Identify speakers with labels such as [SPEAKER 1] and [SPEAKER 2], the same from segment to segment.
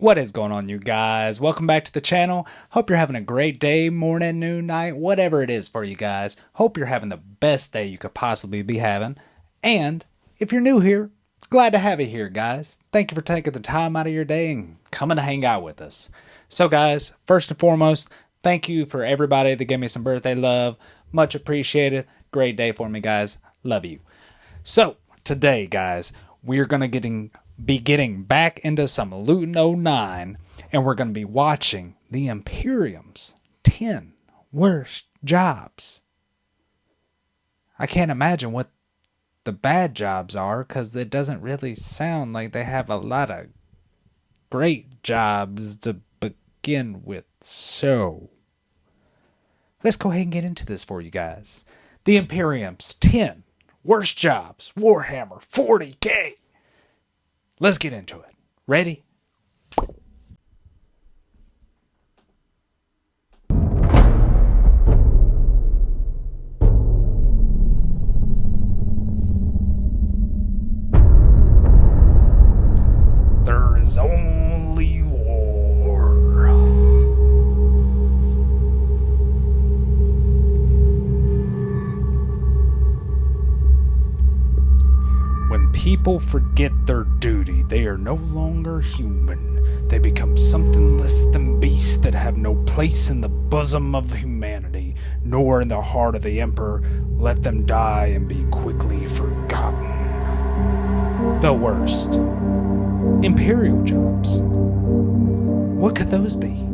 [SPEAKER 1] What is going on, you guys? Welcome back to the channel. Hope you're having a great day, morning, noon, night, whatever it is for you guys. Hope you're having the best day you could possibly be having. And if you're new here, glad to have you here, guys. Thank you for taking the time out of your day and coming to hang out with us. So guys, first and foremost, thank you for everybody that gave me some birthday love. Much appreciated. Great day for me, guys. Love you. So today, guys, we're going to be getting back into some Lootin' 09, and we're going to be watching the Imperium's 10 worst jobs. I can't imagine what the bad jobs are, because it doesn't really sound like they have a lot of great jobs to begin with. So let's go ahead and get into this for you guys. The Imperium's 10 worst jobs, Warhammer 40K. Let's get into it. Ready? There is only war. When people forget their duty, they are no longer human. They become something less than beasts that have no place in the bosom of humanity, nor in the heart of the Emperor. Let them die and be quickly forgotten. The worst. Imperial jobs. What could those be?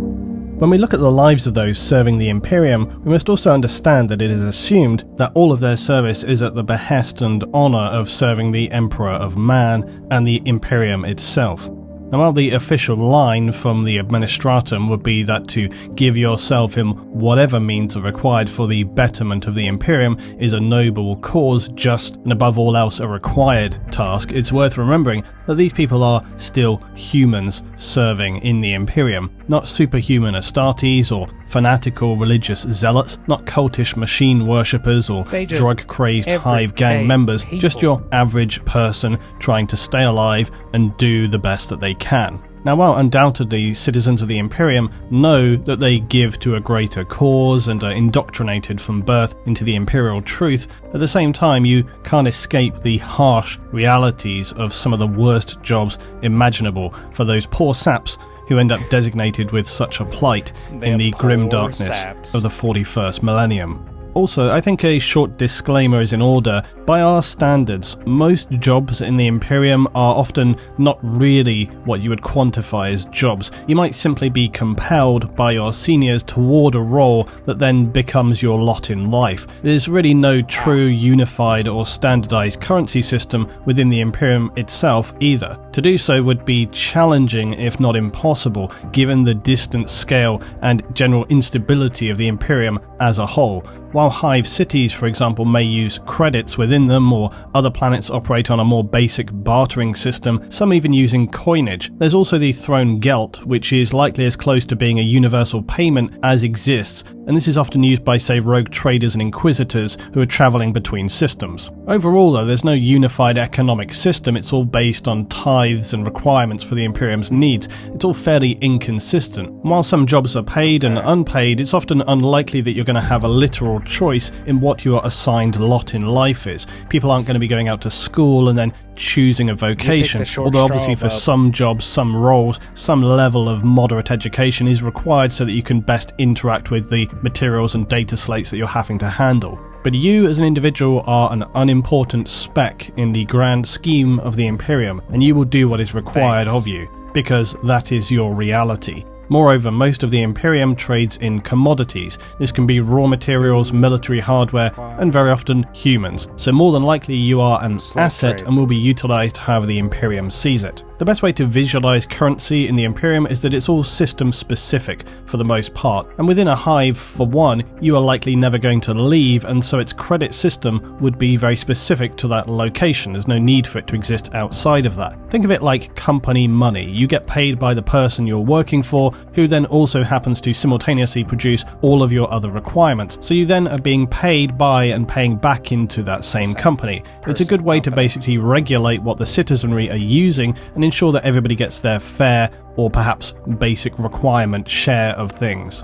[SPEAKER 2] When we look at the lives of those serving the Imperium, we must also understand that it is assumed that all of their service is at the behest and honour of serving the Emperor of Man and the Imperium itself. Now, while the official line from the Administratum would be that to give yourself in whatever means are required for the betterment of the Imperium is a noble cause, just and above all else a required task, it's worth remembering that these people are still humans serving in the Imperium, not superhuman Astartes or fanatical religious zealots, not cultish machine worshippers or drug-crazed hive gang members, just your average person trying to stay alive and do the best that they can. Now, while undoubtedly citizens of the Imperium know that they give to a greater cause and are indoctrinated from birth into the imperial truth, at the same time you can't escape the harsh realities of some of the worst jobs imaginable for those poor saps who end up designated with such a plight in the grim darkness of the 41st millennium. Also, I think a short disclaimer is in order. By our standards, most jobs in the Imperium are often not really what you would quantify as jobs. You might simply be compelled by your seniors toward a role that then becomes your lot in life. There's really no true unified or standardized currency system within the Imperium itself either. To do so would be challenging, if not impossible, given the distant scale and general instability of the Imperium as a whole. While hive cities, for example, may use credits within them, or other planets operate on a more basic bartering system, some even using coinage, there's also the throne geld, which is likely as close to being a universal payment as exists, and this is often used by, say, rogue traders and inquisitors who are travelling between systems. Overall, though, there's no unified economic system. It's all based on tithes and requirements for the Imperium's needs. It's all fairly inconsistent. While some jobs are paid and unpaid, it's often unlikely that you're going to have a literal choice in what your assigned lot in life is. People aren't going to be going out to school and then choosing a vocation, although obviously for some jobs, some roles, some level of moderate education is required so that you can best interact with the materials and data slates that you're having to handle. But you as an individual are an unimportant speck in the grand scheme of the Imperium, and you will do what is required of you, because that is your reality. Moreover, most of the Imperium trades in commodities. This can be raw materials, military hardware, and very often humans. So more than likely you are an asset and will be utilized however the Imperium sees it. The best way to visualize currency in the Imperium is that it's all system specific for the most part, and within a hive, for one, you are likely never going to leave, and so its credit system would be very specific to that location. There's no need for it to exist outside of that. Think of it like company money. You get paid by the person you're working for, who then also happens to simultaneously produce all of your other requirements. So you then are being paid by and paying back into that same company. It's a good way to basically regulate what the citizenry are using, and and ensure that everybody gets their fair or perhaps basic requirement share of things.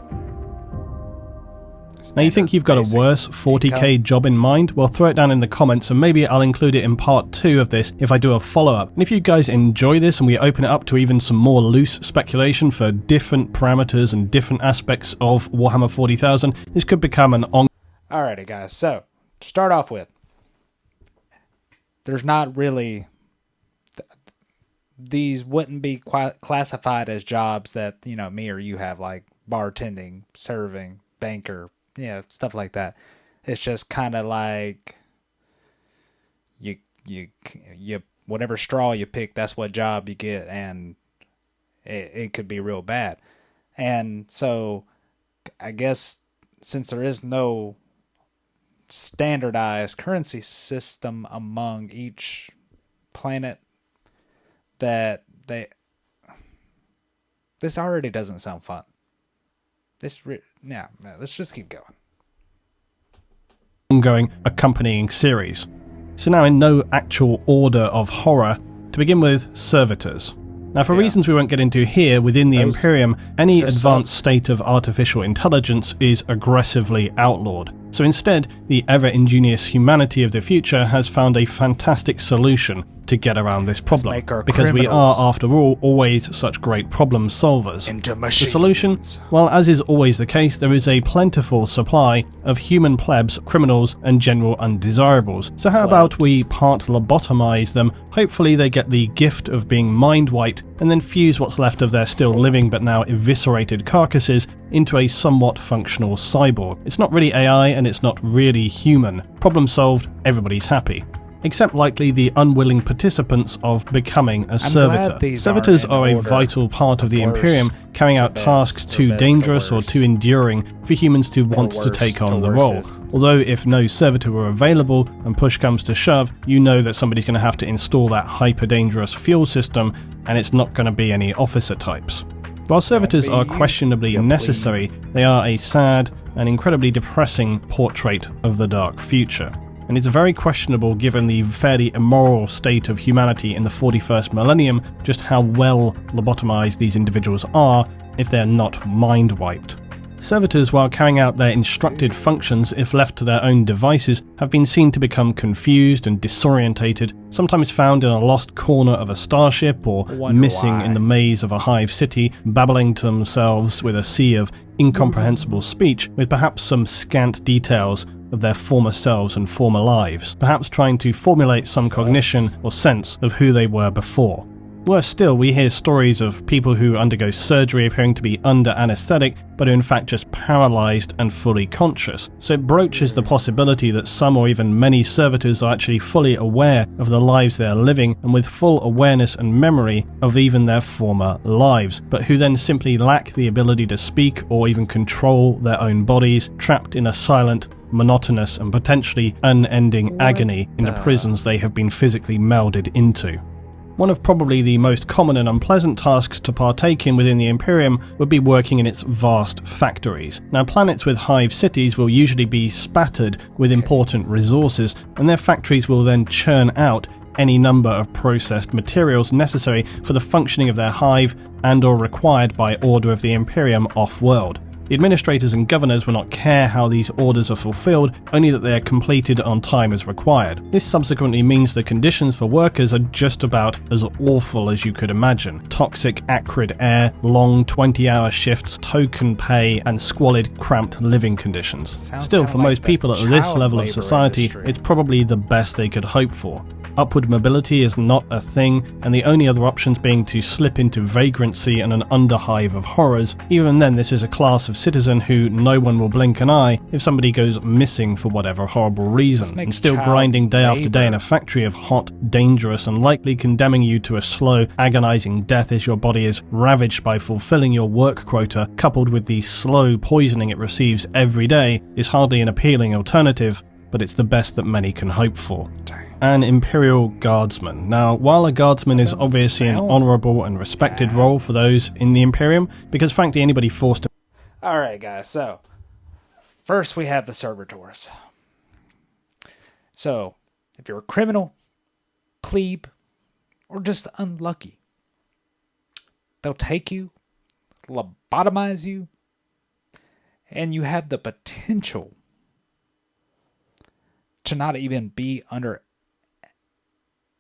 [SPEAKER 2] Now you think you've got a worse 40k job in mind? Well, throw it down in the comments and maybe I'll include it in part 2 of this if I do a follow-up. And if you guys enjoy this and we open it up to even some more loose speculation for different parameters and different aspects of Warhammer 40,000, this could become an
[SPEAKER 1] Alrighty guys, so to start off with, there's not really, these wouldn't be classified as jobs that, you know, me or you have, like bartending, serving, banker, yeah, stuff like that. It's just kind of like you whatever straw you pick, that's what job you get, and it could be real bad. And so I guess since there is no standardized currency system among each planet, that this already doesn't sound fun. Let's just keep going.
[SPEAKER 2] Ongoing accompanying series. So now in no actual order of horror, to begin with, servitors. Now for reasons we won't get into here, within the Imperium, any advanced state of artificial intelligence is aggressively outlawed. So instead, the ever-ingenious humanity of the future has found a fantastic solution to get around this problem, because we are, after all, always such great problem solvers. The solution? Well, as is always the case, there is a plentiful supply of human plebs, criminals, and general undesirables. So how about we part lobotomize them, hopefully they get the gift of being mind-wiped, and then fuse what's left of their still living but now eviscerated carcasses into a somewhat functional cyborg. It's not really AI and it's not really human. Problem solved, everybody's happy. Except likely the unwilling participants of becoming a servitor. Servitors are a vital part of the Imperium, carrying out tasks too dangerous or too enduring for humans to want to take on the role. Although if no servitor were available and push comes to shove, you know that somebody's going to have to install that hyper-dangerous fuel system, and it's not going to be any officer types. While servitors are questionably necessary, they are a sad and incredibly depressing portrait of the dark future. And it's very questionable, given the fairly immoral state of humanity in the 41st millennium, just how well lobotomized these individuals are if they're not mind-wiped. Servitors, while carrying out their instructed functions if left to their own devices, have been seen to become confused and disorientated, sometimes found in a lost corner of a starship or missing in the maze of a hive city, babbling to themselves with a sea of incomprehensible speech, with perhaps some scant details of their former selves and former lives, perhaps trying to formulate some cognition or sense of who they were before. Worse still, we hear stories of people who undergo surgery appearing to be under anesthetic, but are in fact just paralysed and fully conscious. So it broaches the possibility that some or even many servitors are actually fully aware of the lives they are living, and with full awareness and memory of even their former lives, but who then simply lack the ability to speak or even control their own bodies, trapped in a silent, monotonous and potentially unending agony in the prisons they have been physically melded into. One of probably the most common and unpleasant tasks to partake in within the Imperium would be working in its vast factories. Now, planets with hive cities will usually be spattered with important resources, and their factories will then churn out any number of processed materials necessary for the functioning of their hive and or required by order of the Imperium off-world. The administrators and governors will not care how these orders are fulfilled, only that they are completed on time as required. This subsequently means the conditions for workers are just about as awful as you could imagine. Toxic, acrid air, long 20-hour shifts, token pay, and squalid, cramped living conditions. Still, for most people at this level of society, it's probably the best they could hope for. Upward mobility is not a thing, and the only other options being to slip into vagrancy and an underhive of horrors. Even then, this is a class of citizen who no one will blink an eye if somebody goes missing for whatever horrible reason, and still grinding day after day in a factory of hot, dangerous, and likely condemning you to a slow, agonizing death as your body is ravaged by fulfilling your work quota, coupled with the slow poisoning it receives every day, is hardly an appealing alternative, but it's the best that many can hope for. An Imperial Guardsman. Now, while a Guardsman is obviously an honourable and respected role for those in the Imperium, because frankly anybody forced to...
[SPEAKER 1] Alright guys, so first we have the servitors. So, if you're a criminal, plebe, or just unlucky, they'll take you, lobotomize you, and you have the potential to not even be under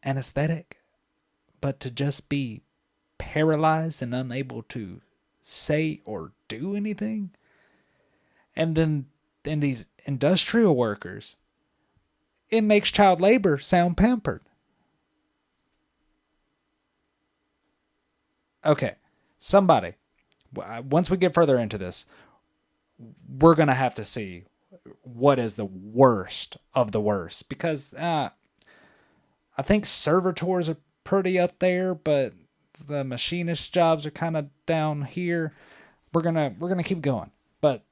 [SPEAKER 1] anesthetic, but to just be paralyzed and unable to say or do anything. And then these industrial workers, it makes child labor sound pampered. Okay, somebody, once we get further into this, we're going to have to see what is the worst of the worst, because I think servitors are pretty up there, but the machinist jobs are kind of down here. We're gonna keep going, but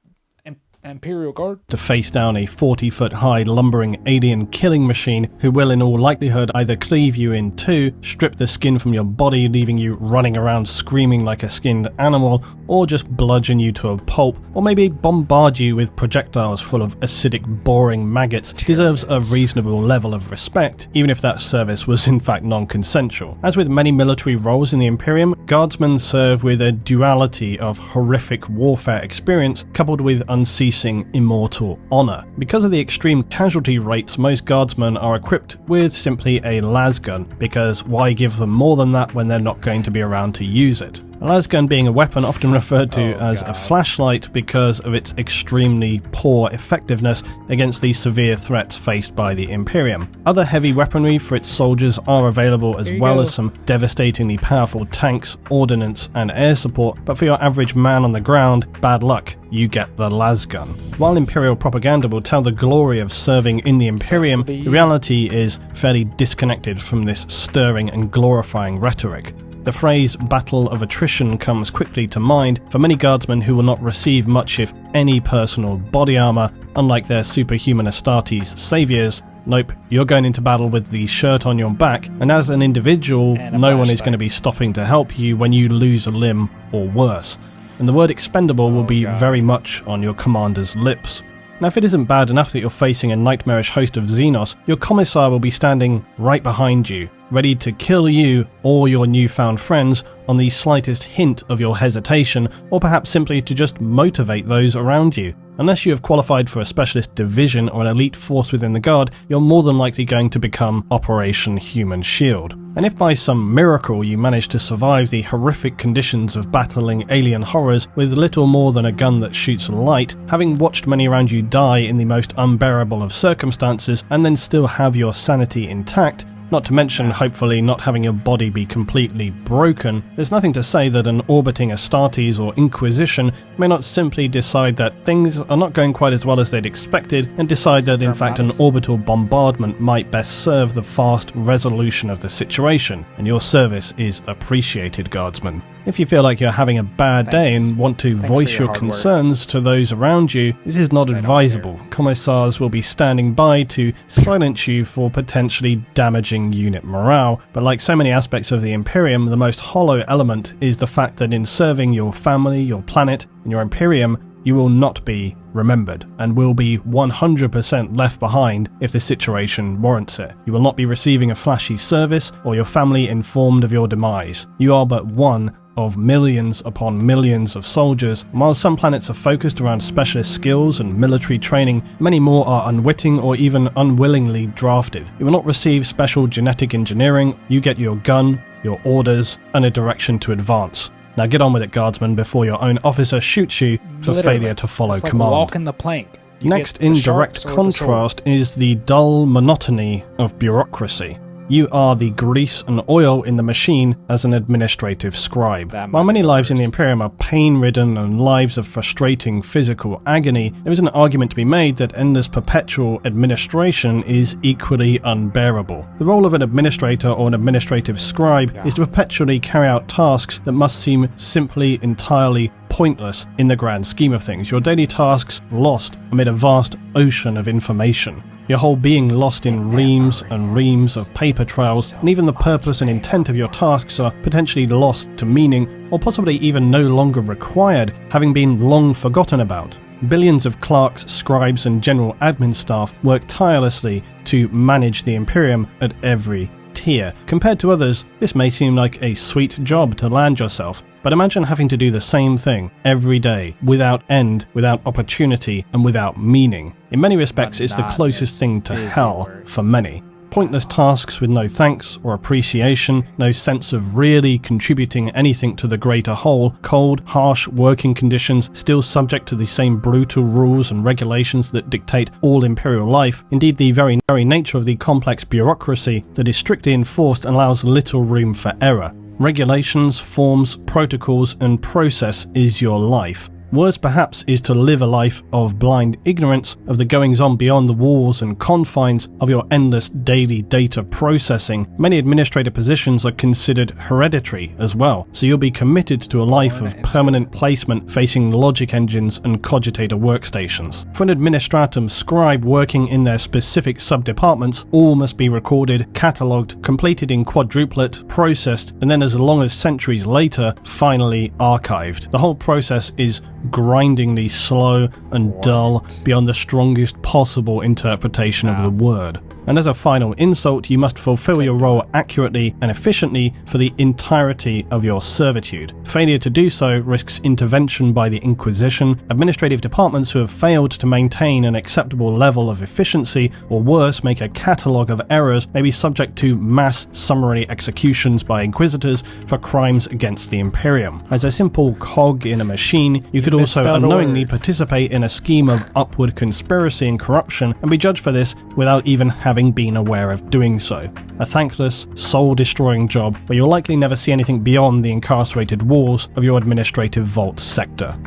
[SPEAKER 1] Imperial Guard
[SPEAKER 2] to face down a 40-foot high lumbering alien killing machine who will in all likelihood either cleave you in two, strip the skin from your body leaving you running around screaming like a skinned animal, or just bludgeon you to a pulp, or maybe bombard you with projectiles full of acidic boring maggots, deserves a reasonable level of respect, even if that service was in fact non-consensual. As with many military roles in the Imperium, guardsmen serve with a duality of horrific warfare experience coupled with unceasing immortal honour. Because of the extreme casualty rates, most guardsmen are equipped with simply a lasgun, because why give them more than that when they're not going to be around to use it? A lasgun being a weapon often referred to as a flashlight because of its extremely poor effectiveness against the severe threats faced by the Imperium. Other heavy weaponry for its soldiers are available as well as some devastatingly powerful tanks, ordnance and air support, but for your average man on the ground, bad luck, you get the lasgun. While Imperial propaganda will tell the glory of serving in the Imperium, the reality is fairly disconnected from this stirring and glorifying rhetoric. The phrase battle of attrition comes quickly to mind for many guardsmen who will not receive much if any personal body armour, unlike their superhuman Astartes saviours. Nope, you're going into battle with the shirt on your back, and as an individual, no one is going to be stopping to help you when you lose a limb or worse. And the word expendable will be very much on your commander's lips. Now, if it isn't bad enough that you're facing a nightmarish host of Xenos, your commissar will be standing right behind you, ready to kill you or your newfound friends on the slightest hint of your hesitation, or perhaps simply to just motivate those around you. Unless you have qualified for a specialist division or an elite force within the Guard, you're more than likely going to become Operation Human Shield. And if by some miracle you manage to survive the horrific conditions of battling alien horrors with little more than a gun that shoots light, having watched many around you die in the most unbearable of circumstances, and then still have your sanity intact, not to mention hopefully not having your body be completely broken, there's nothing to say that an orbiting Astartes or Inquisition may not simply decide that things are not going quite as well as they'd expected, and decide that in fact an orbital bombardment might best serve the fast resolution of the situation, and your service is appreciated, Guardsmen. If you feel like you're having a bad day and want to voice your concerns to those around you, this is not advisable. Commissars will be standing by to silence you for potentially damaging unit morale, but like so many aspects of the Imperium, the most hollow element is the fact that in serving your family, your planet, and your Imperium, you will not be remembered, and will be 100% left behind if the situation warrants it. You will not be receiving a flashy service, or your family informed of your demise. You are but one of millions upon millions of soldiers. While some planets are focused around specialist skills and military training, many more are unwitting or even unwillingly drafted. You will not receive special genetic engineering. You get your gun, your orders, and a direction to advance. Now get on with it, Guardsman, before your own officer shoots you for failure to follow
[SPEAKER 1] it's like
[SPEAKER 2] command.
[SPEAKER 1] Walking the plank.
[SPEAKER 2] Next, in direct contrast, is the dull monotony of bureaucracy. You are the grease and oil in the machine as an administrative scribe. While many lives in the Imperium are pain-ridden and lives of frustrating physical agony, there is an argument to be made that endless perpetual administration is equally unbearable. The role of an administrator or an administrative scribe is to perpetually carry out tasks that must seem simply entirely pointless in the grand scheme of things. Your daily tasks lost amid a vast ocean of information. Your whole being lost in reams and reams of paper trails, and even the purpose and intent of your tasks are potentially lost to meaning, or possibly even no longer required, having been long forgotten about. Billions of clerks, scribes, and general admin staff work tirelessly to manage the Imperium at every tier. Compared to others, this may seem like a sweet job to land yourself, But imagine having to do the same thing every day, without end, without opportunity, and without meaning. In many respects, it's the closest thing to hell for many. Pointless tasks with no thanks or appreciation, no sense of really contributing anything to the greater whole, cold, harsh working conditions, still subject to the same brutal rules and regulations that dictate all Imperial life. Indeed, the very nature of the complex bureaucracy that is strictly enforced allows little room for error. Regulations, forms, protocols, and process is your life. Worse perhaps is to live a life of blind ignorance of the goings-on beyond the walls and confines of your endless daily data processing. Many administrator positions are considered hereditary as well, so you'll be committed to a life of permanent placement facing logic engines and cogitator workstations. For an administratum scribe working in their specific sub-departments, all must be recorded, catalogued, completed in quadruplet, processed, and then as long as centuries later, finally archived. The whole process is grindingly slow and dull beyond the strongest possible interpretation of the word. And as a final insult, you must fulfill your role accurately and efficiently for the entirety of your servitude. Failure to do so risks intervention by the Inquisition. Administrative departments who have failed to maintain an acceptable level of efficiency, or worse, make a catalogue of errors, may be subject to mass summary executions by Inquisitors for crimes against the Imperium. As a simple cog in a machine, you could also unknowingly participate in a scheme of upward conspiracy and corruption and be judged for this without even having been aware of doing so. A thankless, soul-destroying job where you'll likely never see anything beyond the incarcerated walls of your administrative vault sector.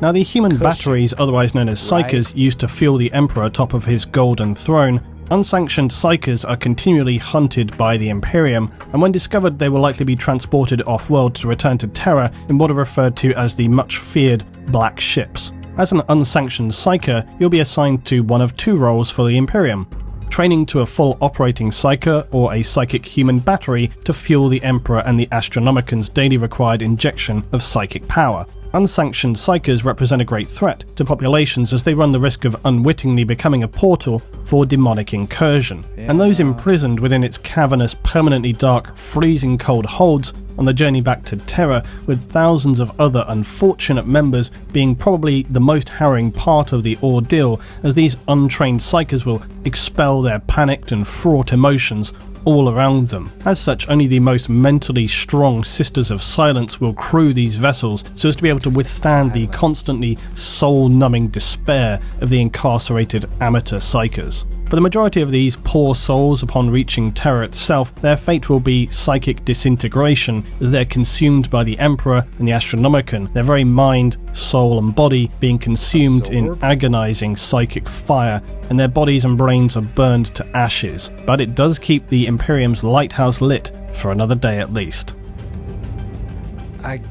[SPEAKER 2] Now, the human batteries, otherwise known as psychers, used to fuel the Emperor atop of his golden throne. Unsanctioned psychers are continually hunted by the Imperium, and when discovered they will likely be transported off-world to return to Terra in what are referred to as the much-feared Black Ships. As an unsanctioned psyker, you'll be assigned to one of two roles for the Imperium: training to a full operating psyker, or a psychic human battery to fuel the Emperor and the Astronomican's daily required injection of psychic power. Unsanctioned psychers represent a great threat to populations as they run the risk of unwittingly becoming a portal for demonic incursion. And those imprisoned within its cavernous, permanently dark, freezing cold holds on the journey back to Terra, with thousands of other unfortunate members being probably the most harrowing part of the ordeal, as these untrained psychers will expel their panicked and fraught emotions all around them. As such, only the most mentally strong Sisters of Silence will crew these vessels so as to be able to withstand the constantly soul-numbing despair of the incarcerated amateur psychers. For the majority of these poor souls, upon reaching Terra itself, their fate will be psychic disintegration as they're consumed by the Emperor and the Astronomican, their very mind, soul and body being consumed in agonizing psychic fire, and their bodies and brains are burned to ashes. But it does keep the Imperium's lighthouse lit for another day at least.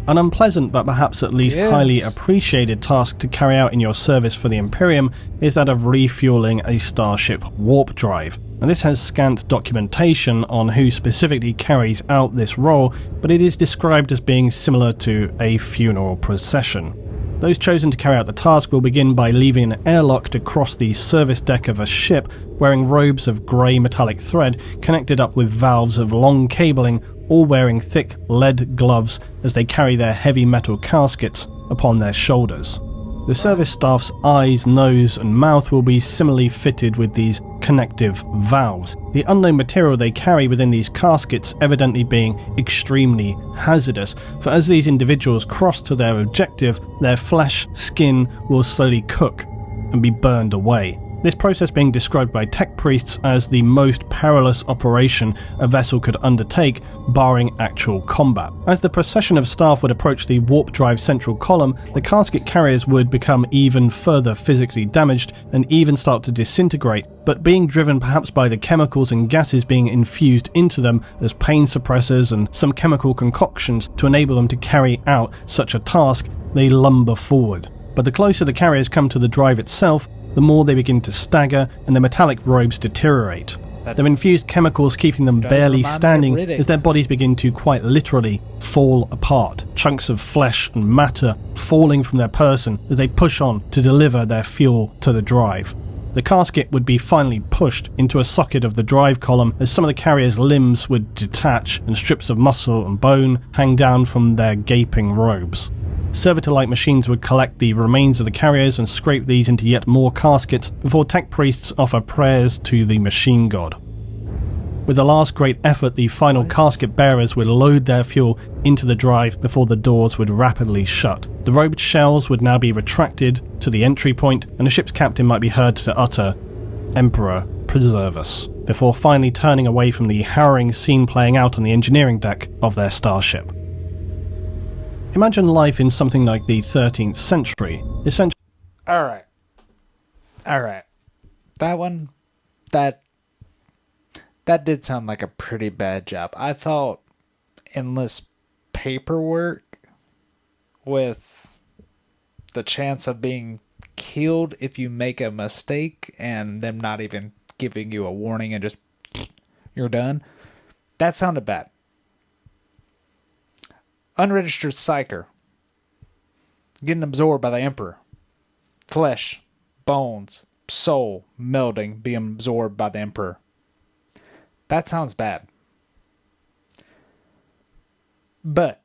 [SPEAKER 2] An unpleasant but perhaps at least highly appreciated task to carry out in your service for the Imperium is that of refueling a Starship warp drive. And this has scant documentation on who specifically carries out this role, but it is described as being similar to a funeral procession. Those chosen to carry out the task will begin by leaving an airlock to cross the service deck of a ship, wearing robes of grey metallic thread connected up with valves of long cabling, all wearing thick lead gloves as they carry their heavy metal caskets upon their shoulders. The service staff's eyes, nose and mouth will be similarly fitted with these connective valves, the unknown material they carry within these caskets evidently being extremely hazardous, for as these individuals cross to their objective, their flesh, skin will slowly cook and be burned away. This process being described by tech priests as the most perilous operation a vessel could undertake, barring actual combat. As the procession of staff would approach the warp drive central column, the casket carriers would become even further physically damaged and even start to disintegrate, but being driven perhaps by the chemicals and gases being infused into them as pain suppressors and some chemical concoctions to enable them to carry out such a task, they lumber forward. But the closer the carriers come to the drive itself, the more they begin to stagger and their metallic robes deteriorate. Their infused chemicals keeping them barely standing as their bodies begin to quite literally fall apart, chunks of flesh and matter falling from their person as they push on to deliver their fuel to the drive. the casket would be finally pushed into a socket of the drive column as some of the carrier's limbs would detach and strips of muscle and bone hang down from their gaping robes. Servitor-like machines would collect the remains of the carriers and scrape these into yet more caskets before tech priests offer prayers to the machine god. With the last great effort, the final casket bearers would load their fuel into the drive before the doors would rapidly shut. The robed shells would now be retracted to the entry point, and the ship's captain might be heard to utter, "Emperor, preserve us," before finally turning away from the harrowing scene playing out on the engineering deck of their starship. Imagine life in something like the 13th century. Essentially,
[SPEAKER 1] Alright. That one, that did sound like a pretty bad job. I thought endless paperwork with the chance of being killed if you make a mistake and them not even giving you a warning and just you're done. That sounded bad. Unregistered psyker. Getting absorbed by the Emperor. Flesh, bones, soul melding, being absorbed by the Emperor. That sounds bad. But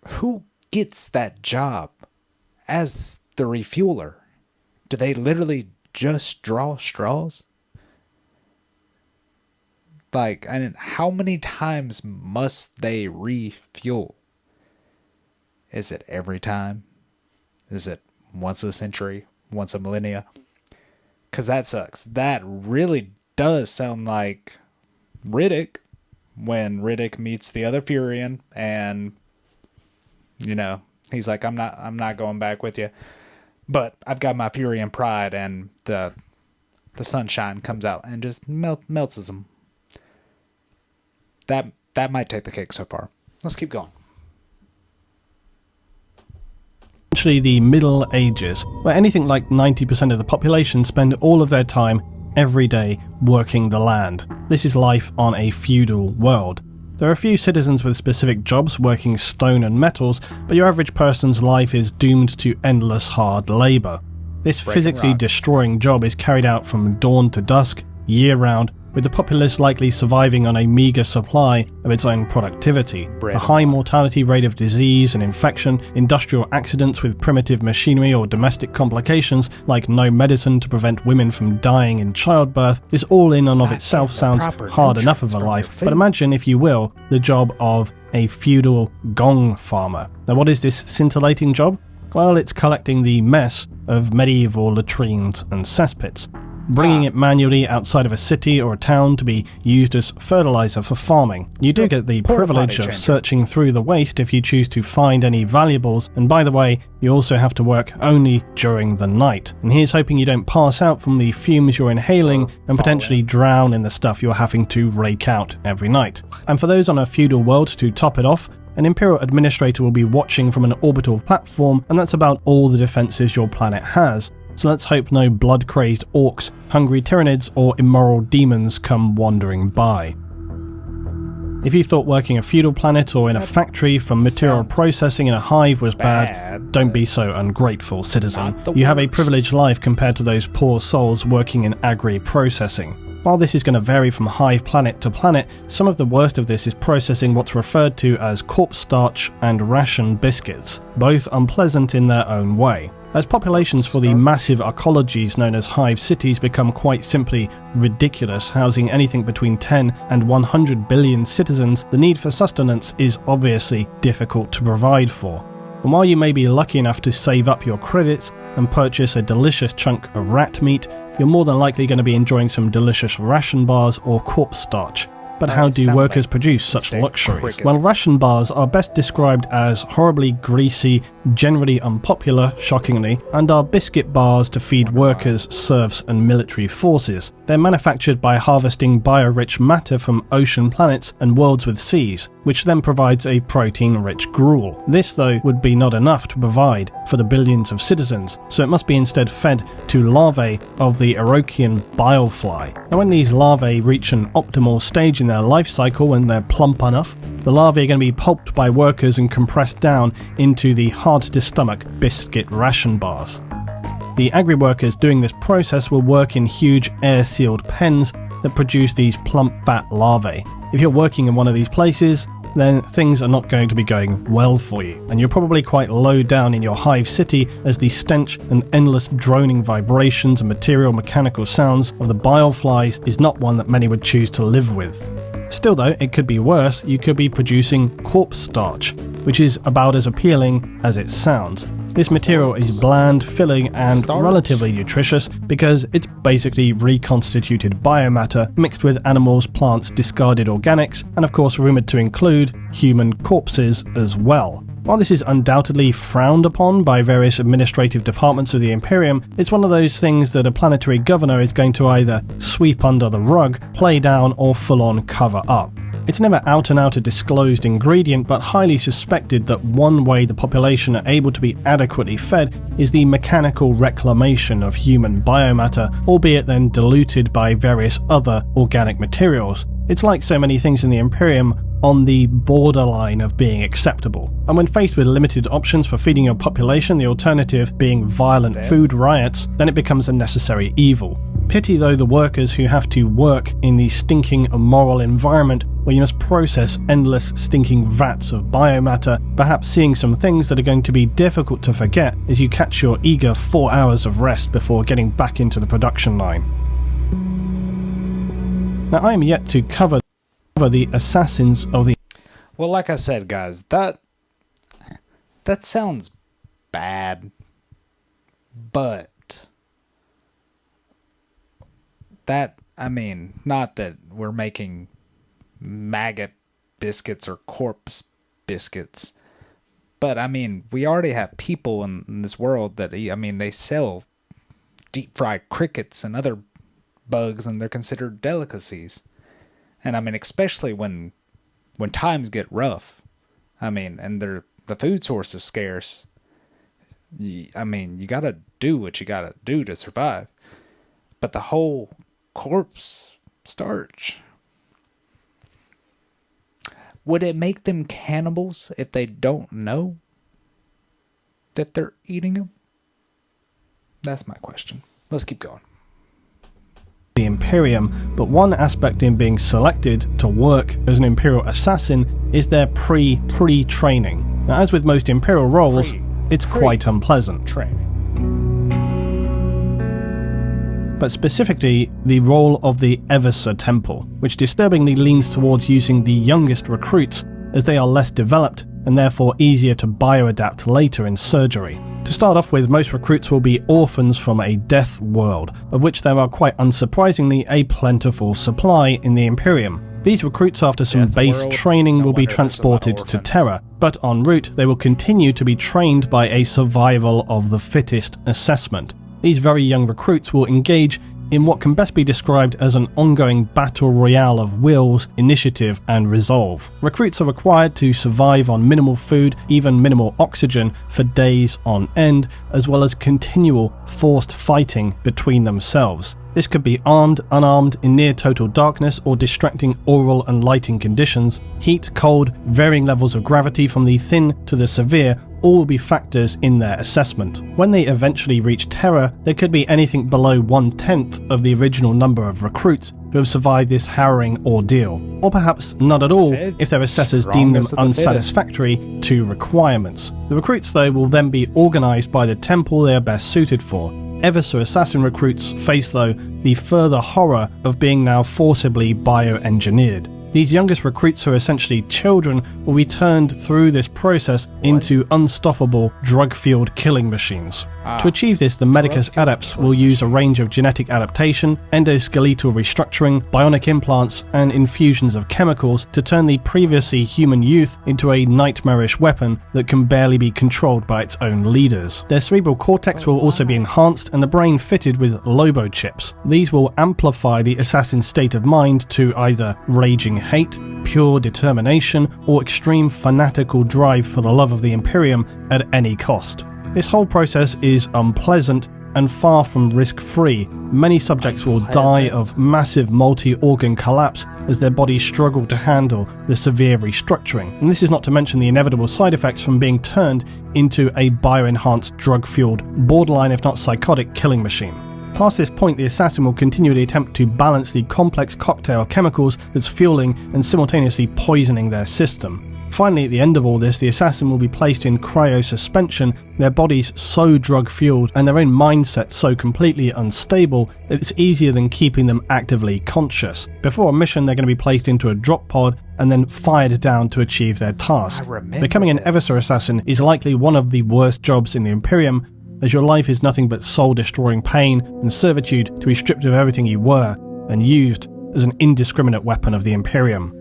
[SPEAKER 1] who gets that job as the refueler? Do they literally just draw straws? Like, how many times must they refuel? Is it every time? Is it once a century? Once a millennia? Because that sucks. That really does sound like Riddick when Riddick meets the other Furion and, you know, he's like, I'm not going back with you. But I've got my Furion pride, and the sunshine comes out and just melts him. That might take the cake so far. Let's keep going.
[SPEAKER 2] Essentially the Middle Ages, where anything like 90% of the population spend all of their time every day working the land. This is life on a feudal world. There are a few citizens with specific jobs working stone and metals, but your average person's life is doomed to endless hard labour. This physically destroying job is carried out from dawn to dusk, year-round, with the populace likely surviving on a meagre supply of its own productivity. A high mortality rate of disease and infection, industrial accidents with primitive machinery or domestic complications like no medicine to prevent women from dying in childbirth. This all in and of itself sounds hard enough of a life, but imagine, if you will, the job of a feudal gong farmer. Now what is this scintillating job? Well, it's collecting the mess of medieval latrines and cesspits, bringing it manually outside of a city or a town to be used as fertilizer for farming. You do get the privilege of searching through the waste if you choose to find any valuables, and by the way, you also have to work only during the night. And here's hoping you don't pass out from the fumes you're inhaling and potentially drown in the stuff you're having to rake out every night. And for those on a feudal world, to top it off, an Imperial administrator will be watching from an orbital platform, and that's about all the defenses your planet has. So let's hope no blood-crazed orcs, hungry tyrannids, or immoral demons come wandering by. If you thought working a feudal planet or in a factory for material processing in a hive was bad, don't be so ungrateful, citizen. You have a privileged life compared to those poor souls working in agri-processing. While this is going to vary from hive planet to planet, some of the worst of this is processing what's referred to as corpse starch and ration biscuits, both unpleasant in their own way. As populations for the massive ecologies known as hive cities become quite simply ridiculous, housing anything between 10 and 100 billion citizens, the need for sustenance is obviously difficult to provide for. And while you may be lucky enough to save up your credits and purchase a delicious chunk of rat meat, you're more than likely going to be enjoying some delicious ration bars or corpse starch. But how do workers produce such luxuries? Well, ration bars are best described as horribly greasy, generally unpopular, shockingly, and are biscuit bars to feed workers, serfs, and military forces. They're manufactured by harvesting bio-rich matter from ocean planets and worlds with seas, which then provides a protein-rich gruel. This, though, would be not enough to provide for the billions of citizens, so it must be instead fed to larvae of the Orochian bilefly. Now, when these larvae reach an optimal stage in their life cycle, when they're plump enough, the larvae are going to be pulped by workers and compressed down into the hard-to-stomach biscuit ration bars. The agri-workers doing this process will work in huge air-sealed pens that produce these plump fat larvae. If you're working in one of these places, then things are not going to be going well for you, and you're probably quite low down in your hive city as the stench and endless droning vibrations and material mechanical sounds of the bile flies is not one that many would choose to live with. Still though, it could be worse. You could be producing corpse starch, which is about as appealing as it sounds. This material is bland, filling, and relatively nutritious because it's basically reconstituted biomatter mixed with animals, plants, discarded organics, and of course rumoured to include human corpses as well. While this is undoubtedly frowned upon by various administrative departments of the Imperium, it's one of those things that a planetary governor is going to either sweep under the rug, play down, or full-on cover up. It's never out and out a disclosed ingredient, but highly suspected that one way the population are able to be adequately fed is the mechanical reclamation of human biomatter, albeit then diluted by various other organic materials. It's like so many things in the Imperium, on the borderline of being acceptable. And when faced with limited options for feeding your population, the alternative being violent food riots, then it becomes a necessary evil. Pity though the workers who have to work in the stinking immoral environment where you must process endless stinking vats of biomatter, perhaps seeing some things that are going to be difficult to forget as you catch your eager 4 hours of rest before getting back into the production line. Now I am yet to cover the assassins of the...
[SPEAKER 1] Well, like I said, guys, that sounds bad, but that, I mean, not that we're making maggot biscuits or corpse biscuits, but I mean, we already have people in this world that, I mean, they sell deep fried crickets and other bugs, and they're considered delicacies. And I mean, especially when times get rough, I mean, and the food source is scarce, I mean, you gotta do what you gotta do to survive. But the whole corpse starch, would it make them cannibals if they don't know that they're eating them? That's my question. Let's keep going.
[SPEAKER 2] The Imperium, but one aspect in being selected to work as an Imperial assassin is their pre-training. Now, as with most Imperial roles, it's quite unpleasant.
[SPEAKER 1] Training.
[SPEAKER 2] But specifically, the role of the Eversor Temple, which disturbingly leans towards using the youngest recruits as they are less developed and therefore easier to bioadapt later in surgery. To start off with, most recruits will be orphans from a death world, of which there are quite unsurprisingly a plentiful supply in the Imperium. These recruits, after some base training, will be transported to Terra, but en route they will continue to be trained by a survival of the fittest assessment. These very young recruits will engage in what can best be described as an ongoing battle royale of wills, initiative, and resolve. Recruits are required to survive on minimal food, even minimal oxygen, for days on end, as well as continual forced fighting between themselves. This could be armed, unarmed, in near total darkness, or distracting aural and lighting conditions. Heat, cold, varying levels of gravity from the thin to the severe all will be factors in their assessment. When they eventually reach Terra, there could be anything below 1/10 of the original number of recruits who have survived this harrowing ordeal, or perhaps not at all if their assessors deem them unsatisfactory to requirements. The recruits, though, will then be organised by the temple they are best suited for. Eversor assassin recruits face, though, the further horror of being now forcibly bioengineered. These youngest recruits, who are essentially children, will be turned through this process into unstoppable drug-fueled killing machines. To achieve this, the Medicus adepts will use a range of genetic adaptation, endoskeletal restructuring, bionic implants, and infusions of chemicals to turn the previously human youth into a nightmarish weapon that can barely be controlled by its own leaders. Their cerebral cortex will also be enhanced and the brain fitted with lobo chips. These will amplify the assassin's state of mind to either raging hate, pure determination, or extreme fanatical drive for the love of the Imperium at any cost. This whole process is unpleasant, and far from risk-free. Many subjects will die of massive multi-organ collapse as their bodies struggle to handle the severe restructuring. And this is not to mention the inevitable side effects from being turned into a bioenhanced, drug-fueled, borderline if not psychotic killing machine. Past this point, the assassin will continually attempt to balance the complex cocktail of chemicals that's fueling and simultaneously poisoning their system. Finally, at the end of all this, the assassin will be placed in cryosuspension, their bodies so drug-fueled and their own mindset so completely unstable that it's easier than keeping them actively conscious. Before a mission, they're going to be placed into a drop pod and then fired down to achieve their task. Becoming an eversor assassin is likely one of the worst jobs in the Imperium, as your life is nothing but soul-destroying pain and servitude to be stripped of everything you were and used as an indiscriminate weapon of the Imperium.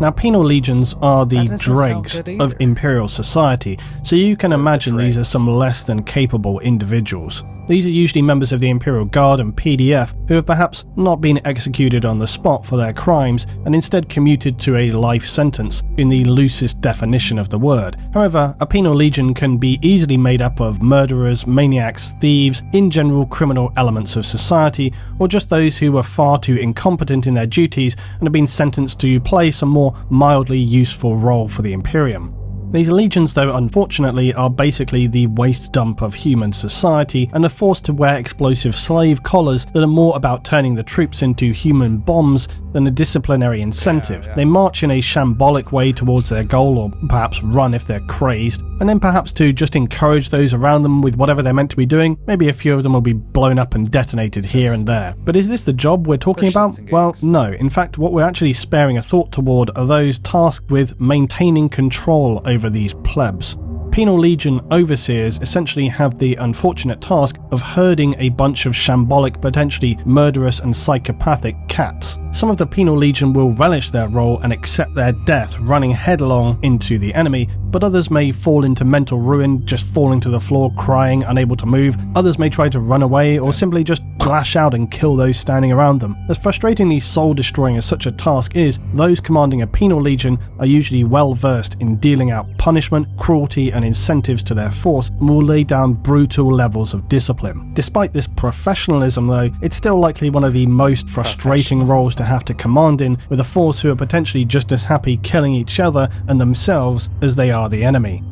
[SPEAKER 2] Now, penal legions are the dregs of Imperial society, so you can imagine these are some less than capable individuals. These are usually members of the Imperial Guard and PDF who have perhaps not been executed on the spot for their crimes and instead commuted to a life sentence in the loosest definition of the word. However, a penal legion can be easily made up of murderers, maniacs, thieves, in general criminal elements of society, or just those who were far too incompetent in their duties and have been sentenced to play some more mildly useful role for the Imperium. These legions, though, unfortunately, are basically the waste dump of human society and are forced to wear explosive slave collars that are more about turning the troops into human bombs than a disciplinary incentive. They march in a shambolic way towards their goal, or perhaps run if they're crazed, and then perhaps to just encourage those around them with whatever they're meant to be doing. Maybe a few of them will be blown up and detonated here and there. But is this the job we're talking about? Well, no. In fact, what we're actually sparing a thought toward are those tasked with maintaining control over these plebs. Penal Legion overseers essentially have the unfortunate task of herding a bunch of shambolic, potentially murderous and psychopathic cats. Some of the Penal Legion will relish their role and accept their death, running headlong into the enemy, but others may fall into mental ruin, just falling to the floor, crying, unable to move. Others may try to run away, or simply just lash out and kill those standing around them. As frustratingly soul-destroying as such a task is, those commanding a Penal Legion are usually well versed in dealing out punishment, cruelty, and incentives to their force, and will lay down brutal levels of discipline. Despite this professionalism, though, it's still likely one of the most frustrating roles to have to command in, with a force who are potentially just as happy killing each other and themselves as they are the enemy.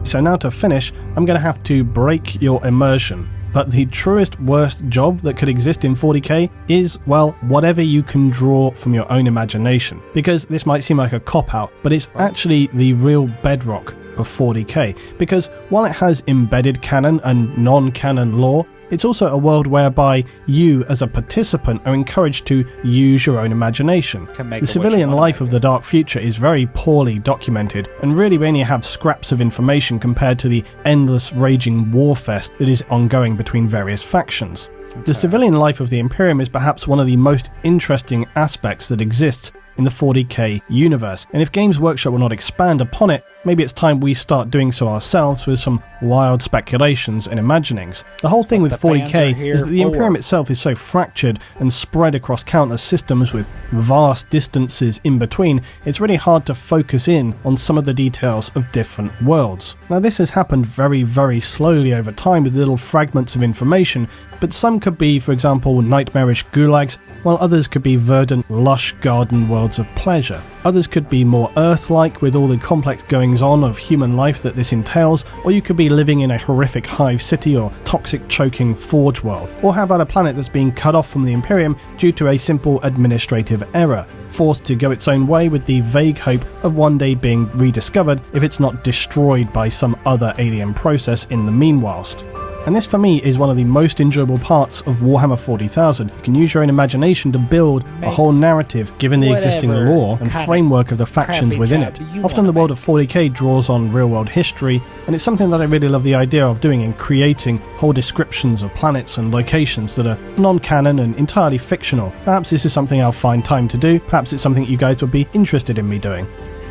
[SPEAKER 2] So now to finish, I'm going to have to break your immersion. But the truest worst job that could exist in 40k is, well, whatever you can draw from your own imagination. Because this might seem like a cop-out, but it's actually the real bedrock of 40k. Because while it has embedded canon and non-canon lore, it's also a world whereby you, as a participant, are encouraged to use your own imagination. The civilian life of the Dark Future is very poorly documented, and really we only have scraps of information compared to the endless raging warfest that is ongoing between various factions. The civilian life of the Imperium is perhaps one of the most interesting aspects that exists in the 40k universe, and if Games Workshop will not expand upon it, maybe it's time we start doing so ourselves with some wild speculations and imaginings. The whole thing with 40k is that the Imperium itself is so fractured and spread across countless systems with vast distances in between, it's really hard to focus in on some of the details of different worlds. Now this has happened very, very slowly over time with little fragments of information, but some could be, for example, nightmarish gulags, while others could be verdant, lush garden worlds of pleasure. Others could be more Earth-like with all the complex goings-on of human life that this entails, or you could be living in a horrific hive city or toxic choking forge world. Or how about a planet that's being cut off from the Imperium due to a simple administrative error, forced to go its own way with the vague hope of one day being rediscovered if it's not destroyed by some other alien process in the meanwhilest. And this for me is one of the most enjoyable parts of Warhammer 40,000. You can use your own imagination to build a whole narrative given the existing lore and framework of the factions within it. Often the world of 40k draws on real world history, and it's something that I really love the idea of doing in creating whole descriptions of planets and locations that are non-canon and entirely fictional. Perhaps this is something I'll find time to do, perhaps it's something you guys would be interested in me doing.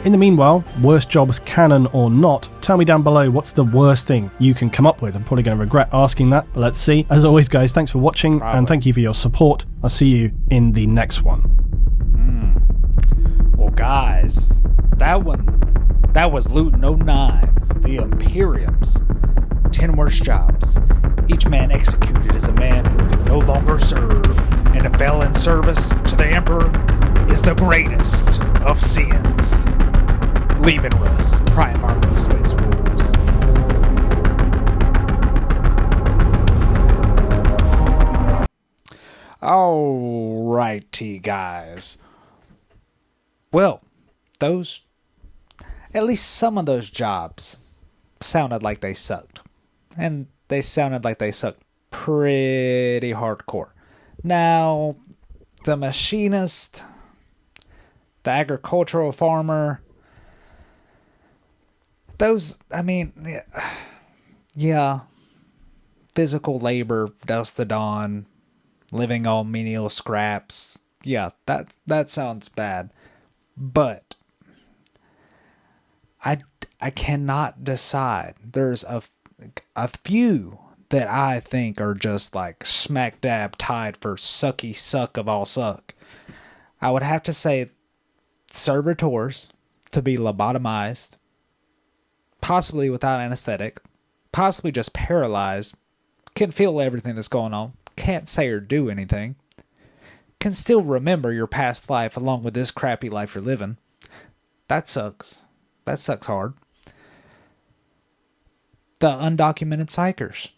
[SPEAKER 2] In the meanwhile, worst jobs canon or not, tell me down below what's the worst thing you can come up with. I'm probably going to regret asking that, but let's see. As always guys, thanks for watching and thank you for your support. I'll see you in the next one.
[SPEAKER 1] Well guys, that was Loot No Nines, the Imperium's. 10 worst jobs. Each man executed is a man who can no longer serve, and to fail in service to the Emperor is the greatest of sins. Leaving Russ, Prime Army Space Wolves. Alrighty, guys. Well, at least some of those jobs sounded like they sucked. And they sounded like they sucked pretty hardcore. Now, the machinist, the agricultural farmer, those, yeah, physical labor, dusk to dawn, living on menial scraps. Yeah, that sounds bad. But I cannot decide. There's a few that I think are just like smack dab tied for sucky suck of all suck. I would have to say servitors, to be lobotomized, possibly without anesthetic, possibly just paralyzed, can feel everything that's going on, can't say or do anything, can still remember your past life along with this crappy life you're living. That sucks. That sucks hard. The undocumented psychers,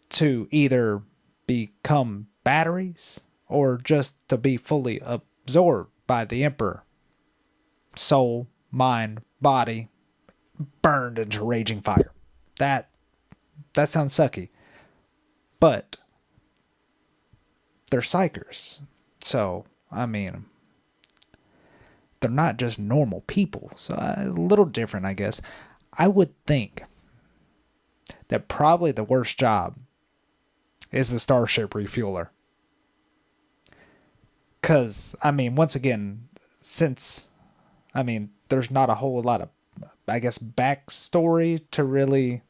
[SPEAKER 1] to either become batteries or just to be fully absorbed by the Emperor. Soul, mind, body, burned into raging fire. That sounds sucky. But they're psychers. So, they're not just normal people. So a little different, I guess. I would think that probably the worst job is the Starship refueler. Because, once again, since, there's not a whole lot of, backstory to really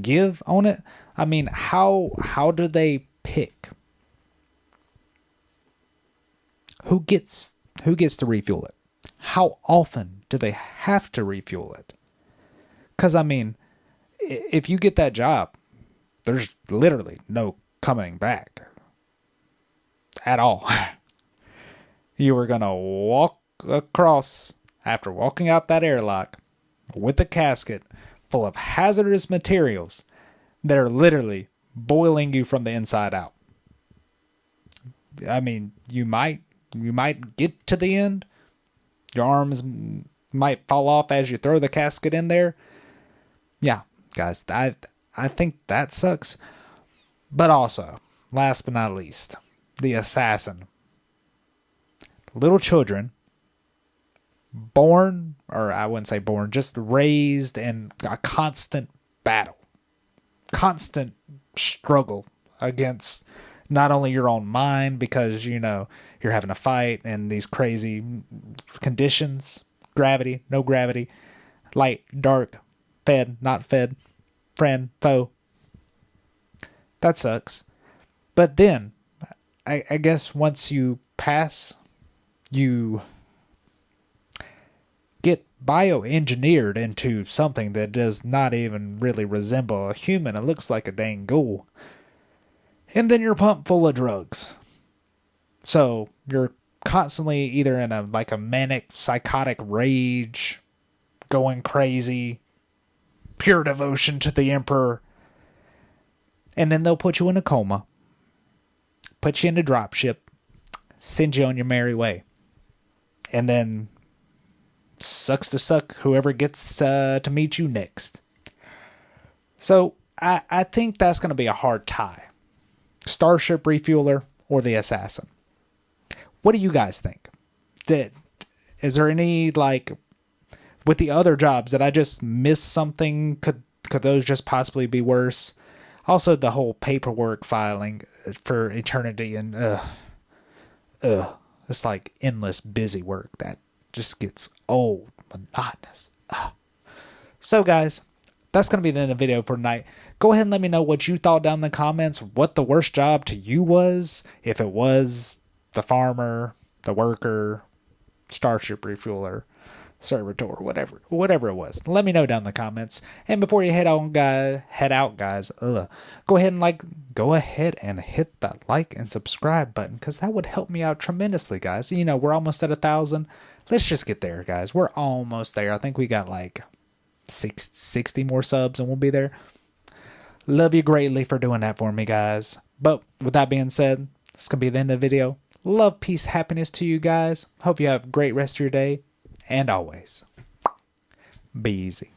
[SPEAKER 1] give on it. How do they pick who gets to refuel it? How often do they have to refuel it? Because, if you get that job, there's literally no coming back at all. You were going to walk across, after walking out that airlock, with a casket full of hazardous materials that are literally boiling you from the inside out. You might get to the end. Your arms might fall off as you throw the casket in there. Yeah, guys, I think that sucks. But also, last but not least, the assassin. Little children, born, or I wouldn't say born, just raised in a constant battle. Constant struggle against not only your own mind, because, you're having a fight in these crazy conditions. Gravity, no gravity. Light, dark, fed, not fed. Friend, foe. That sucks. But then, I guess once you pass, you get bioengineered into something that does not even really resemble a human. It looks like a dang ghoul. And then you're pumped full of drugs. So you're constantly either in a manic, psychotic rage, going crazy, pure devotion to the Emperor. And then they'll put you in a coma, put you in a dropship, send you on your merry way. And then sucks to suck whoever gets to meet you next. So I think that's going to be a hard tie. Starship refueler or the assassin. What do you guys think? Is there any, with the other jobs, that I just missed something? Could those just possibly be worse? Also, the whole paperwork filing for eternity and it's like endless busy work that just gets old, monotonous. So, guys, that's going to be the end of the video for tonight. Go ahead and let me know what you thought down in the comments, what the worst job to you was, if it was the farmer, the worker, Starship refueler. servitor, whatever it was. Let me know down in the comments. And before you head out, guys, go ahead and hit that like and subscribe button, because that would help me out tremendously, guys. You know, we're almost at 1,000. Let's just get there, guys. We're almost there. I think we got like 60 more subs and we'll be there. Love you greatly for doing that for me, guys. But with that being said, this gonna be the end of the video. Love, peace, happiness to you guys. Hope you have a great rest of your day. And always, be easy.